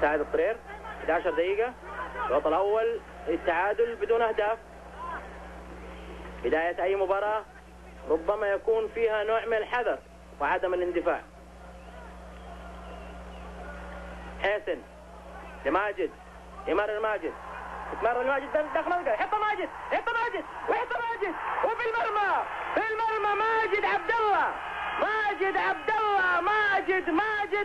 سعد الطرير. 11 دقيقة الشوط الأول، التعادل بدون أهداف. بداية أي مباراة ربما يكون فيها نوع من الحذر وعدم الاندفاع. حسن لماجد، يمرر ماجد، يتمرر ماجد داخل القلب، يحط ماجد، ويحط ماجد، وفي المرمى، ماجد عبد الله، ماجد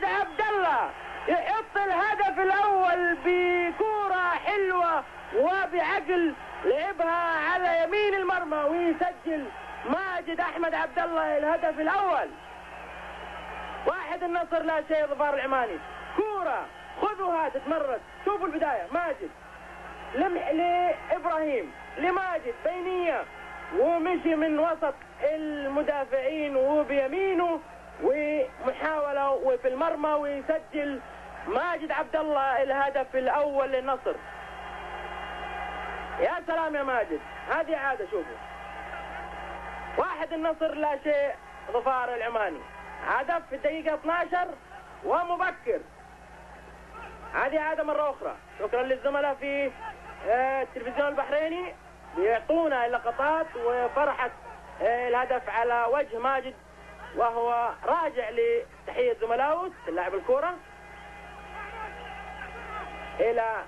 عبد الله يحط الهدف الأول بكورة حلوة وبعقل لعبها على يمين المرمى، ويسجل ماجد أحمد عبد الله الهدف الأول. 1 النصر لا شيء. ظفار العماني، كورة خذوها تتمرد. شوفوا البداية، ماجد لمح لإبراهيم، لماجد بينية، ومشي من وسط المدافعين وبيمينه ومحاولة وفي المرمى، ويسجل ماجد عبد الله الهدف الأول للنصر. يا سلام يا ماجد، هذه عادة. شوفوا 1 النصر لا شيء. ظفار العماني هدف في الدقيقة 12 ومبكر. هذه عادة مرة أخرى. شكرا للزملاء في التلفزيون البحريني بيعطونا اللقطات وفرحة الهدف على وجه ماجد وهو راجع لتحية زملائه لاعب الكرة إلى